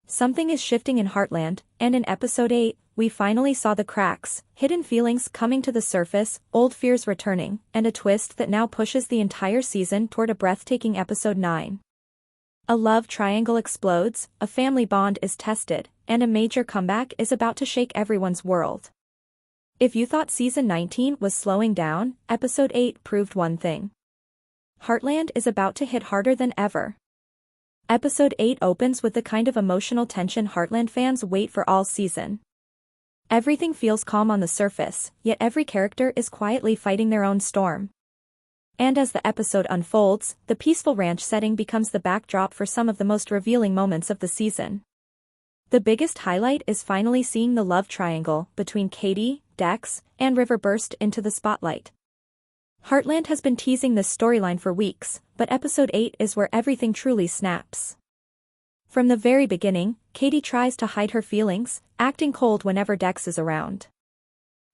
Something is shifting in Heartland, and in episode 8, we finally saw the cracks, hidden feelings coming to the surface, old fears returning, and a twist that now pushes the entire season toward a breathtaking episode 9. A love triangle explodes, a family bond is tested, and a major comeback is about to shake everyone's world. If you thought season 19 was slowing down, episode 8 proved one thing. Heartland is about to hit harder than ever. Episode 8 opens with the kind of emotional tension Heartland fans wait for all season. Everything feels calm on the surface, yet every character is quietly fighting their own storm. And as the episode unfolds, the peaceful ranch setting becomes the backdrop for some of the most revealing moments of the season. The biggest highlight is finally seeing the love triangle between Katie, Dex, and River burst into the spotlight. Heartland has been teasing this storyline for weeks, but episode 8 is where everything truly snaps. From the very beginning, Katie tries to hide her feelings, acting cold whenever Dex is around.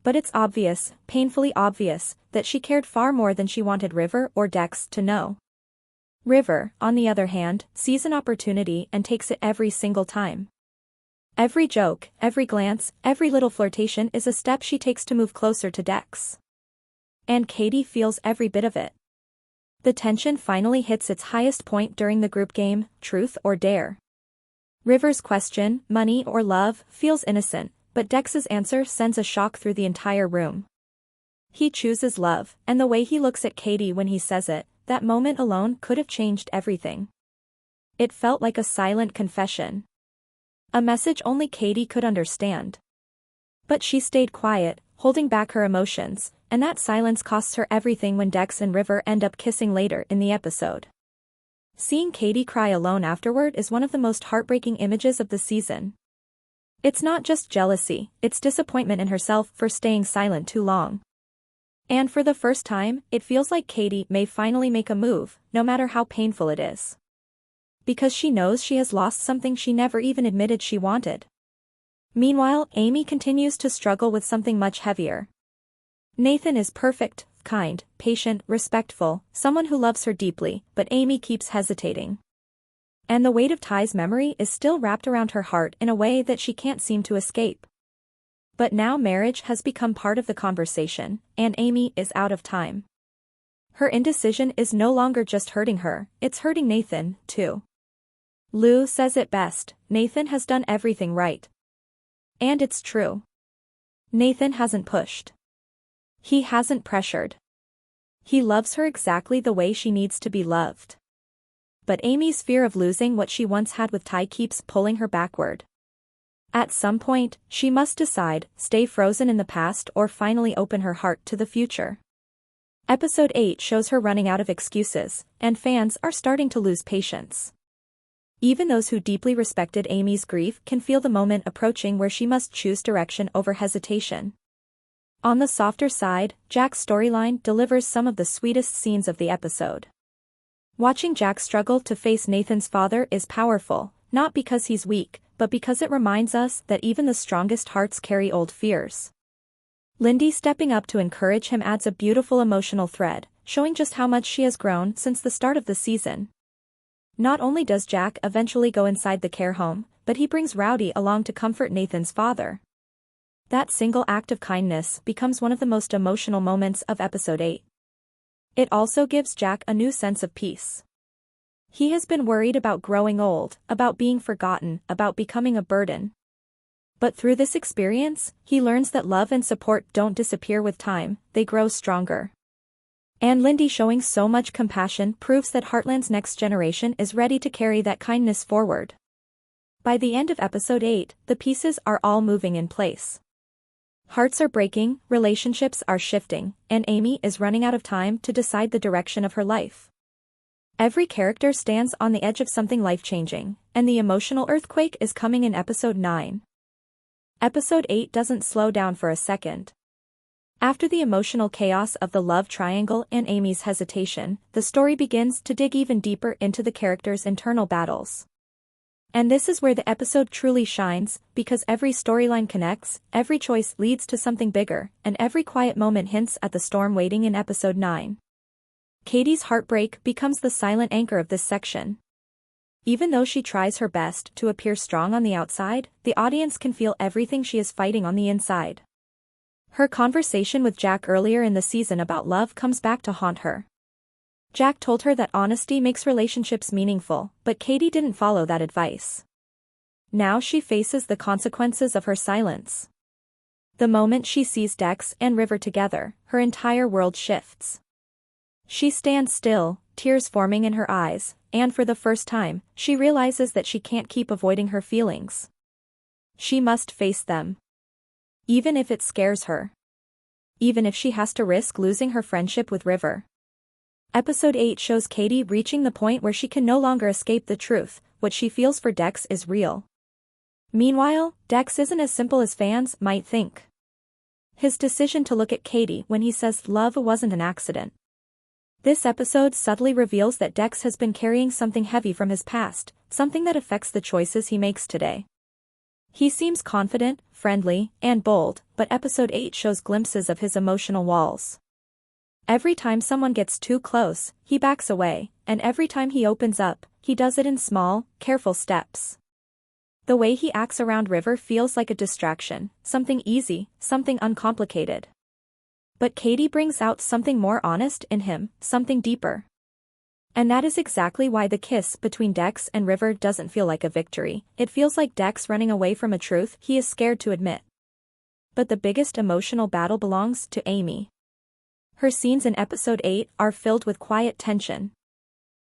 But it's obvious, painfully obvious, that she cared far more than she wanted River or Dex to know. River, on the other hand, sees an opportunity and takes it every single time. Every joke, every glance, every little flirtation is a step she takes to move closer to Dex. And Katie feels every bit of it. The tension finally hits its highest point during the group game, Truth or Dare. River's question, money or love, feels innocent, but Dex's answer sends a shock through the entire room. He chooses love, and the way he looks at Katie when he says it, that moment alone could have changed everything. It felt like a silent confession. A message only Katie could understand. But she stayed quiet, holding back her emotions, and that silence costs her everything when Dex and River end up kissing later in the episode. Seeing Katie cry alone afterward is one of the most heartbreaking images of the season. It's not just jealousy, it's disappointment in herself for staying silent too long. And for the first time, it feels like Katie may finally make a move, no matter how painful it is. Because she knows she has lost something she never even admitted she wanted. Meanwhile, Amy continues to struggle with something much heavier. Nathan is perfect, kind, patient, respectful, someone who loves her deeply, but Amy keeps hesitating. And the weight of Ty's memory is still wrapped around her heart in a way that she can't seem to escape. But now marriage has become part of the conversation, and Amy is out of time. Her indecision is no longer just hurting her, it's hurting Nathan, too. Lou says it best, Nathan has done everything right. And it's true. Nathan hasn't pushed. He hasn't pressured. He loves her exactly the way she needs to be loved. But Amy's fear of losing what she once had with Ty keeps pulling her backward. At some point, she must decide, stay frozen in the past or finally open her heart to the future. Episode 8 shows her running out of excuses, and fans are starting to lose patience. Even those who deeply respected Amy's grief can feel the moment approaching where she must choose direction over hesitation. On the softer side, Jack's storyline delivers some of the sweetest scenes of the episode. Watching Jack struggle to face Nathan's father is powerful, not because he's weak, but because it reminds us that even the strongest hearts carry old fears. Lindy stepping up to encourage him adds a beautiful emotional thread, showing just how much she has grown since the start of the season. Not only does Jack eventually go inside the care home, but he brings Rowdy along to comfort Nathan's father. That single act of kindness becomes one of the most emotional moments of episode 8. It also gives Jack a new sense of peace. He has been worried about growing old, about being forgotten, about becoming a burden. But through this experience, he learns that love and support don't disappear with time, they grow stronger. And Lindy showing so much compassion proves that Heartland's next generation is ready to carry that kindness forward. By the end of episode 8, the pieces are all moving in place. Hearts are breaking, relationships are shifting, and Amy is running out of time to decide the direction of her life. Every character stands on the edge of something life-changing, and the emotional earthquake is coming in episode 9. Episode 8 doesn't slow down for a second. After the emotional chaos of the love triangle and Amy's hesitation, the story begins to dig even deeper into the characters' internal battles. And this is where the episode truly shines, because every storyline connects, every choice leads to something bigger, and every quiet moment hints at the storm waiting in episode 9. Katie's heartbreak becomes the silent anchor of this section. Even though she tries her best to appear strong on the outside, the audience can feel everything she is fighting on the inside. Her conversation with Jack earlier in the season about love comes back to haunt her. Jack told her that honesty makes relationships meaningful, but Katie didn't follow that advice. Now she faces the consequences of her silence. The moment she sees Dex and River together, her entire world shifts. She stands still, tears forming in her eyes, and for the first time, she realizes that she can't keep avoiding her feelings. She must face them. Even if it scares her. Even if she has to risk losing her friendship with River. Episode 8 shows Katie reaching the point where she can no longer escape the truth. What she feels for Dex is real. Meanwhile, Dex isn't as simple as fans might think. His decision to look at Katie when he says love wasn't an accident. This episode subtly reveals that Dex has been carrying something heavy from his past, something that affects the choices he makes today. He seems confident, friendly, and bold, but episode 8 shows glimpses of his emotional walls. Every time someone gets too close, he backs away, and every time he opens up, he does it in small, careful steps. The way he acts around River feels like a distraction, something easy, something uncomplicated. But Katie brings out something more honest in him, something deeper. And that is exactly why the kiss between Dex and River doesn't feel like a victory. It feels like Dex running away from a truth he is scared to admit. But the biggest emotional battle belongs to Amy. Her scenes in episode 8 are filled with quiet tension.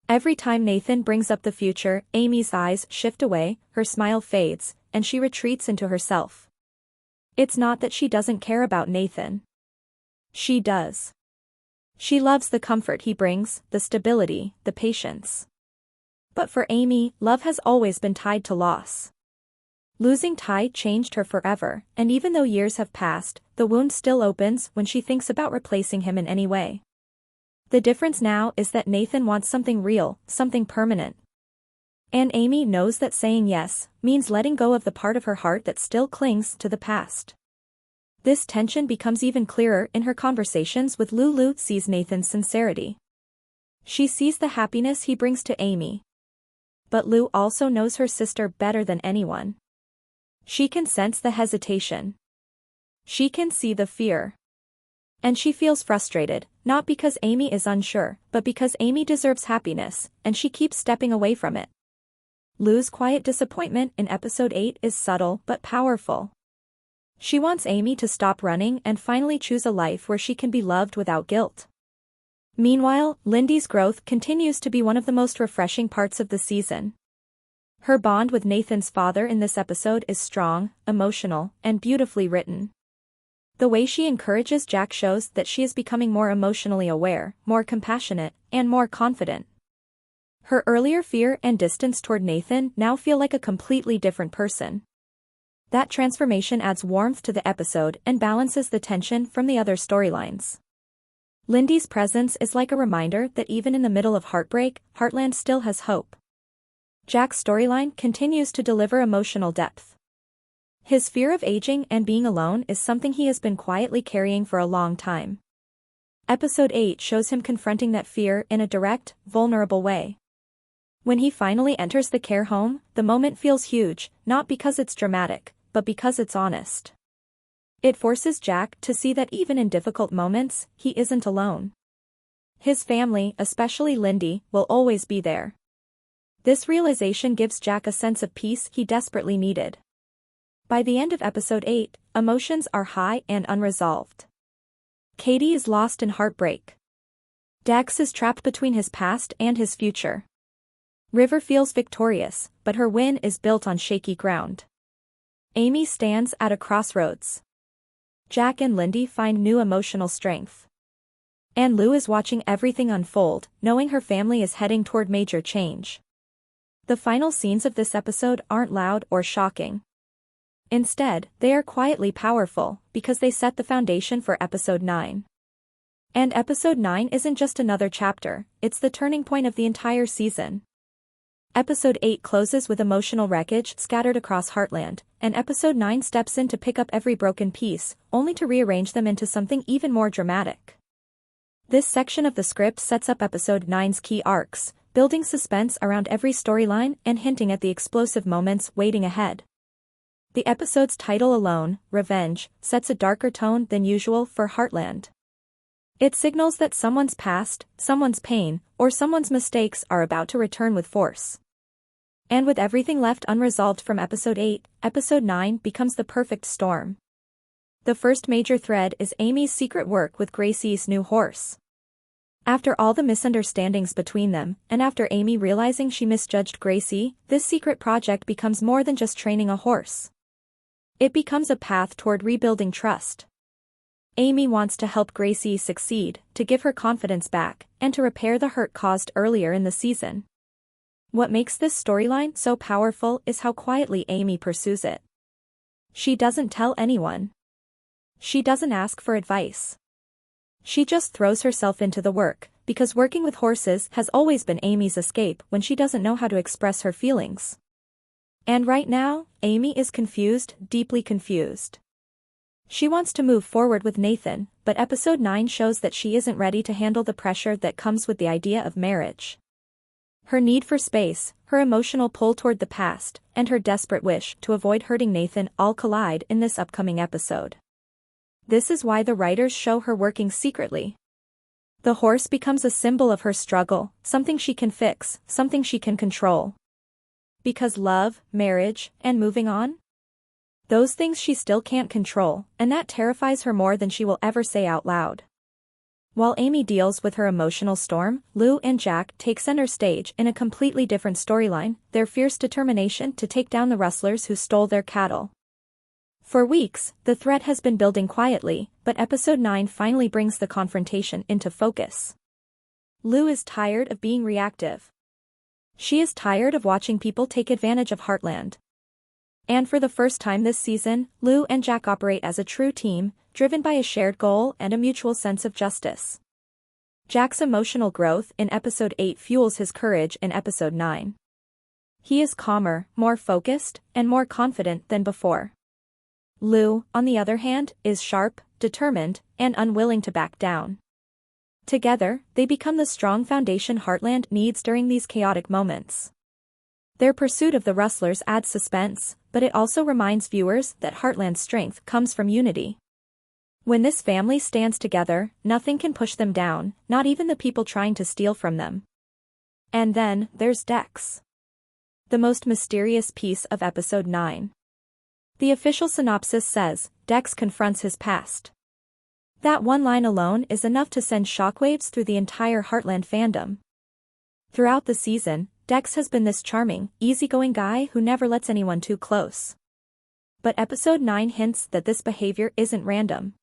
Every time Nathan brings up the future, Amy's eyes shift away, her smile fades, and she retreats into herself. It's not that she doesn't care about Nathan. She does. She loves the comfort he brings, the stability, the patience. But for Amy, love has always been tied to loss. Losing Ty changed her forever, and even though years have passed, the wound still opens when she thinks about replacing him in any way. The difference now is that Nathan wants something real, something permanent. And Amy knows that saying yes means letting go of the part of her heart that still clings to the past. This tension becomes even clearer in her conversations with Lulu. Lulu sees Nathan's sincerity. She sees the happiness he brings to Amy. But Lulu also knows her sister better than anyone. She can sense the hesitation. She can see the fear. And she feels frustrated, not because Amy is unsure, but because Amy deserves happiness, and she keeps stepping away from it. Lulu's quiet disappointment in episode 8 is subtle but powerful. She wants Amy to stop running and finally choose a life where she can be loved without guilt. Meanwhile, Lindy's growth continues to be one of the most refreshing parts of the season. Her bond with Nathan's father in this episode is strong, emotional, and beautifully written. The way she encourages Jack shows that she is becoming more emotionally aware, more compassionate, and more confident. Her earlier fear and distance toward Nathan now feel like a completely different person. That transformation adds warmth to the episode and balances the tension from the other storylines. Lindy's presence is like a reminder that even in the middle of heartbreak, Heartland still has hope. Jack's storyline continues to deliver emotional depth. His fear of aging and being alone is something he has been quietly carrying for a long time. Episode 8 shows him confronting that fear in a direct, vulnerable way. When he finally enters the care home, the moment feels huge, not because it's dramatic, but because it's honest. It forces Jack to see that even in difficult moments, he isn't alone. His family, especially Lindy, will always be there. This realization gives Jack a sense of peace he desperately needed. By the end of episode 8, emotions are high and unresolved. Katie is lost in heartbreak. Dex is trapped between his past and his future. River feels victorious, but her win is built on shaky ground. Amy stands at a crossroads. Jack and Lindy find new emotional strength. And Lulu is watching everything unfold, knowing her family is heading toward major change. The final scenes of this episode aren't loud or shocking. Instead, they are quietly powerful, because they set the foundation for episode 9. And episode 9 isn't just another chapter, it's the turning point of the entire season. Episode 8 closes with emotional wreckage scattered across Heartland, and episode 9 steps in to pick up every broken piece, only to rearrange them into something even more dramatic. This section of the script sets up episode 9's key arcs, building suspense around every storyline and hinting at the explosive moments waiting ahead. The episode's title alone, Revenge, sets a darker tone than usual for Heartland. It signals that someone's past, someone's pain, or someone's mistakes are about to return with force. And with everything left unresolved from Episode 8, Episode 9 becomes the perfect storm. The first major thread is Amy's secret work with Gracie's new horse. After all the misunderstandings between them, and after Amy realizing she misjudged Gracie, this secret project becomes more than just training a horse. It becomes a path toward rebuilding trust. Amy wants to help Gracie succeed, to give her confidence back, and to repair the hurt caused earlier in the season. What makes this storyline so powerful is how quietly Amy pursues it. She doesn't tell anyone. She doesn't ask for advice. She just throws herself into the work, because working with horses has always been Amy's escape when she doesn't know how to express her feelings. And right now, Amy is confused, deeply confused. She wants to move forward with Nathan, but Episode 9 shows that she isn't ready to handle the pressure that comes with the idea of marriage. Her need for space, her emotional pull toward the past, and her desperate wish to avoid hurting Nathan all collide in this upcoming episode. This is why the writers show her working secretly. The horse becomes a symbol of her struggle, something she can fix, something she can control. Because love, marriage, and moving on? Those things she still can't control, and that terrifies her more than she will ever say out loud. While Amy deals with her emotional storm, Lou and Jack take center stage in a completely different storyline, their fierce determination to take down the rustlers who stole their cattle. For weeks, the threat has been building quietly, but Episode 9 finally brings the confrontation into focus. Lou is tired of being reactive. She is tired of watching people take advantage of Heartland. And for the first time this season, Lou and Jack operate as a true team, driven by a shared goal and a mutual sense of justice. Jack's emotional growth in Episode 8 fuels his courage in Episode 9. He is calmer, more focused, and more confident than before. Lou, on the other hand, is sharp, determined, and unwilling to back down. Together, they become the strong foundation Heartland needs during these chaotic moments. Their pursuit of the rustlers adds suspense, but it also reminds viewers that Heartland's strength comes from unity. When this family stands together, nothing can push them down, not even the people trying to steal from them. And then, there's Dex. The most mysterious piece of Episode 9. The official synopsis says, Dex confronts his past. That one line alone is enough to send shockwaves through the entire Heartland fandom. Throughout the season, Dex has been this charming, easygoing guy who never lets anyone too close. But Episode 9 hints that this behavior isn't random.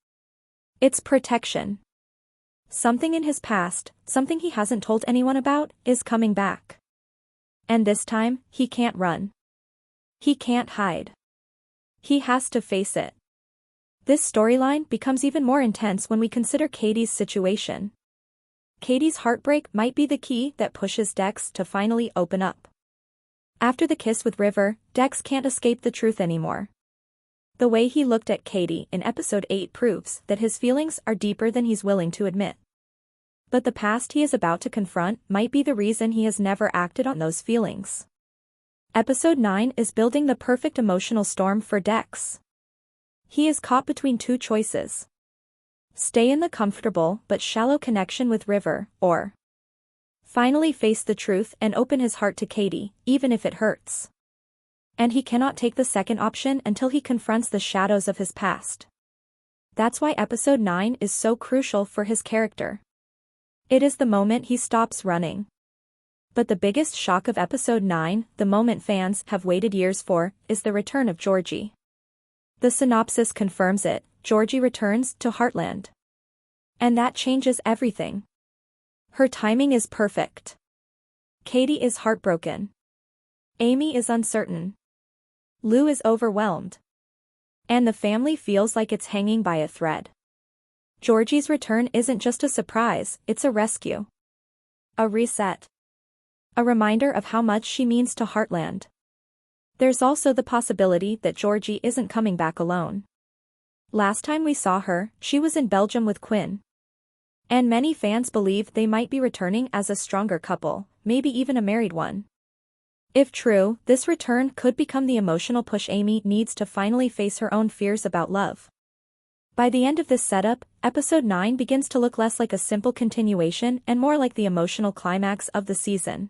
It's protection. Something in his past, something he hasn't told anyone about, is coming back. And this time, he can't run. He can't hide. He has to face it. This storyline becomes even more intense when we consider Katie's situation. Katie's heartbreak might be the key that pushes Dex to finally open up. After the kiss with River, Dex can't escape the truth anymore. The way he looked at Katie in Episode 8 proves that his feelings are deeper than he's willing to admit. But the past he is about to confront might be the reason he has never acted on those feelings. Episode 9 is building the perfect emotional storm for Dex. He is caught between two choices. Stay in the comfortable but shallow connection with River, or finally face the truth and open his heart to Katie, even if it hurts. And he cannot take the second option until he confronts the shadows of his past. That's why Episode 9 is so crucial for his character. It is the moment he stops running. But the biggest shock of Episode 9, the moment fans have waited years for, is the return of Georgie. The synopsis confirms it, Georgie returns to Heartland. And that changes everything. Her timing is perfect. Katie is heartbroken. Amy is uncertain. Lou is overwhelmed. And the family feels like it's hanging by a thread. Georgie's return isn't just a surprise, it's a rescue. A reset. A reminder of how much she means to Heartland. There's also the possibility that Georgie isn't coming back alone. Last time we saw her, she was in Belgium with Quinn. And many fans believe they might be returning as a stronger couple, maybe even a married one. If true, this return could become the emotional push Amy needs to finally face her own fears about love. By the end of this setup, episode 9 begins to look less like a simple continuation and more like the emotional climax of the season.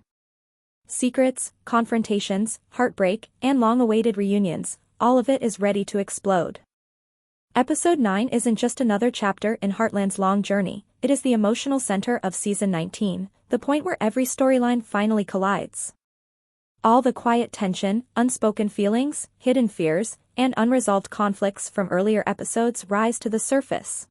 Secrets, confrontations, heartbreak, and long-awaited reunions, all of it is ready to explode. Episode 9 isn't just another chapter in Heartland's long journey, it is the emotional center of Season 19, the point where every storyline finally collides. All the quiet tension, unspoken feelings, hidden fears, and unresolved conflicts from earlier episodes rise to the surface.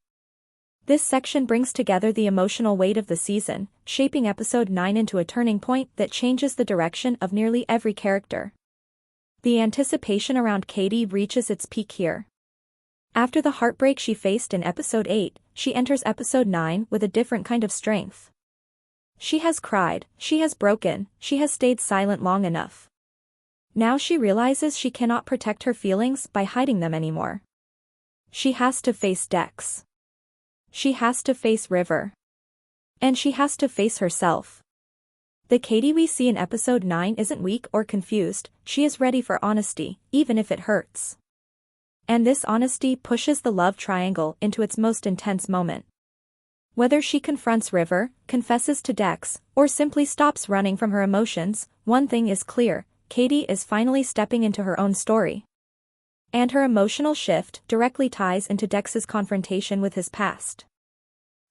This section brings together the emotional weight of the season, shaping episode 9 into a turning point that changes the direction of nearly every character. The anticipation around Katie reaches its peak here. After the heartbreak she faced in episode 8, she enters episode 9 with a different kind of strength. She has cried, she has broken, she has stayed silent long enough. Now she realizes she cannot protect her feelings by hiding them anymore. She has to face Dex. She has to face River. And she has to face herself. The Katie we see in episode 9 isn't weak or confused, she is ready for honesty, even if it hurts. And this honesty pushes the love triangle into its most intense moment. Whether she confronts River, confesses to Dex, or simply stops running from her emotions, one thing is clear, Katie is finally stepping into her own story. And her emotional shift directly ties into Dex's confrontation with his past.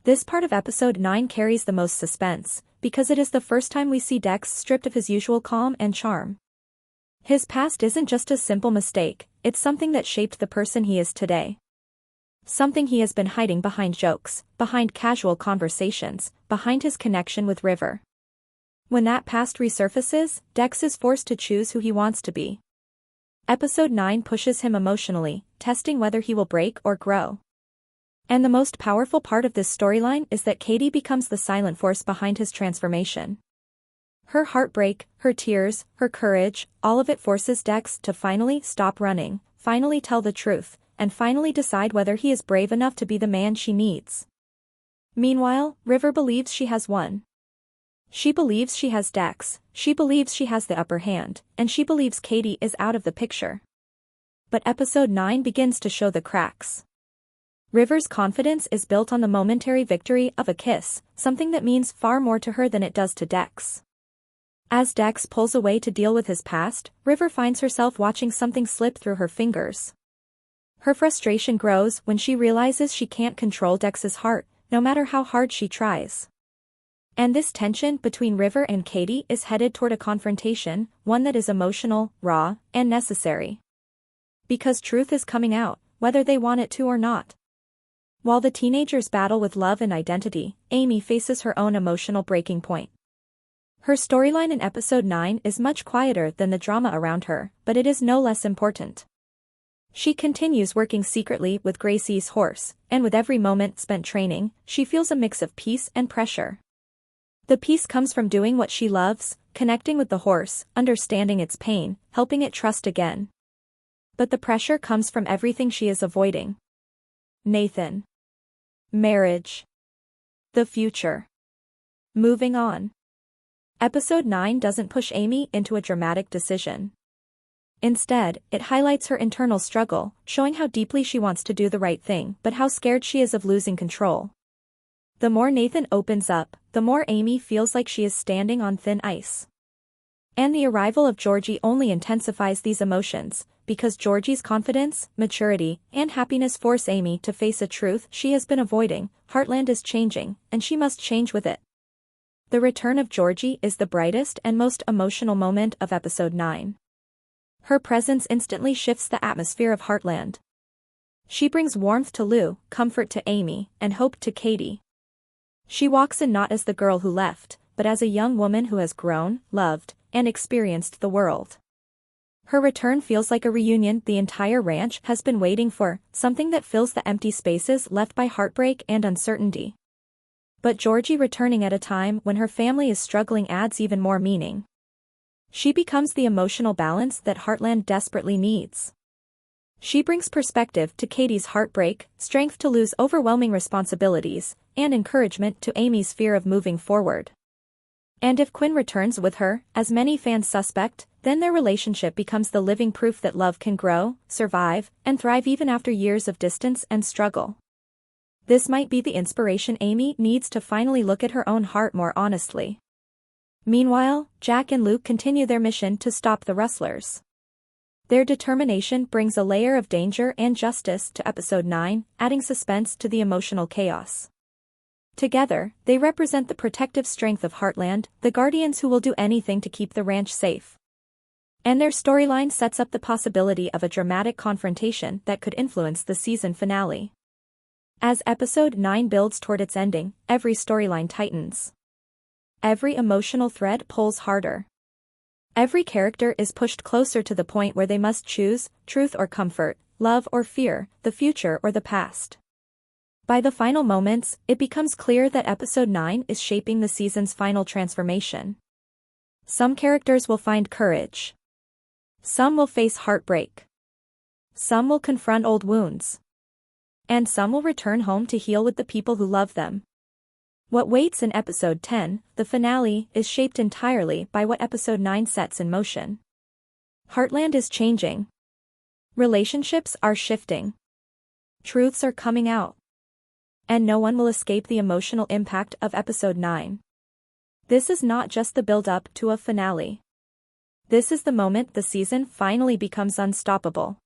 This part of episode 9 carries the most suspense, because it is the first time we see Dex stripped of his usual calm and charm. His past isn't just a simple mistake, it's something that shaped the person he is today. Something he has been hiding behind jokes, behind casual conversations, behind his connection with River. When that past resurfaces, Dex is forced to choose who he wants to be. Episode 9 pushes him emotionally, testing whether he will break or grow. And the most powerful part of this storyline is that Katie becomes the silent force behind his transformation. Her heartbreak, her tears, her courage, all of it forces Dex to finally stop running, finally tell the truth, and finally decide whether he is brave enough to be the man she needs. Meanwhile, River believes she has won. She believes she has Dex, she believes she has the upper hand, and she believes Katie is out of the picture. But episode 9 begins to show the cracks. River's confidence is built on the momentary victory of a kiss, something that means far more to her than it does to Dex. As Dex pulls away to deal with his past, River finds herself watching something slip through her fingers. Her frustration grows when she realizes she can't control Dex's heart, no matter how hard she tries. And this tension between River and Katie is headed toward a confrontation, one that is emotional, raw, and necessary. Because truth is coming out, whether they want it to or not. While the teenagers battle with love and identity, Amy faces her own emotional breaking point. Her storyline in episode 9 is much quieter than the drama around her, but it is no less important. She continues working secretly with Gracie's horse, and with every moment spent training, she feels a mix of peace and pressure. The peace comes from doing what she loves, connecting with the horse, understanding its pain, helping it trust again. But the pressure comes from everything she is avoiding. Nathan. Marriage. The future. Moving on. Episode 9 doesn't push Amy into a dramatic decision. Instead, it highlights her internal struggle, showing how deeply she wants to do the right thing but how scared she is of losing control. The more Nathan opens up, the more Amy feels like she is standing on thin ice. And the arrival of Georgie only intensifies these emotions, because Georgie's confidence, maturity, and happiness force Amy to face a truth she has been avoiding. Heartland is changing, and she must change with it. The return of Georgie is the brightest and most emotional moment of episode 9. Her presence instantly shifts the atmosphere of Heartland. She brings warmth to Lou, comfort to Amy, and hope to Katie. She walks in not as the girl who left, but as a young woman who has grown, loved, and experienced the world. Her return feels like a reunion the entire ranch has been waiting for, something that fills the empty spaces left by heartbreak and uncertainty. But Georgie returning at a time when her family is struggling adds even more meaning. She becomes the emotional balance that Heartland desperately needs. She brings perspective to Katie's heartbreak, strength to Lou's overwhelming responsibilities, and encouragement to Amy's fear of moving forward. And if Quinn returns with her, as many fans suspect, then their relationship becomes the living proof that love can grow, survive, and thrive even after years of distance and struggle. This might be the inspiration Amy needs to finally look at her own heart more honestly. Meanwhile, Jack and Luke continue their mission to stop the rustlers. Their determination brings a layer of danger and justice to episode 9, adding suspense to the emotional chaos. Together, they represent the protective strength of Heartland, the guardians who will do anything to keep the ranch safe. And their storyline sets up the possibility of a dramatic confrontation that could influence the season finale. As episode 9 builds toward its ending, every storyline tightens. Every emotional thread pulls harder. Every character is pushed closer to the point where they must choose, truth or comfort, love or fear, the future or the past. By the final moments, it becomes clear that episode 9 is shaping the season's final transformation. Some characters will find courage. Some will face heartbreak. Some will confront old wounds. And some will return home to heal with the people who love them. What waits in episode 10, the finale, is shaped entirely by what episode 9 sets in motion. Heartland is changing. Relationships are shifting. Truths are coming out. And no one will escape the emotional impact of episode 9. This is not just the build-up to a finale. This is the moment the season finally becomes unstoppable.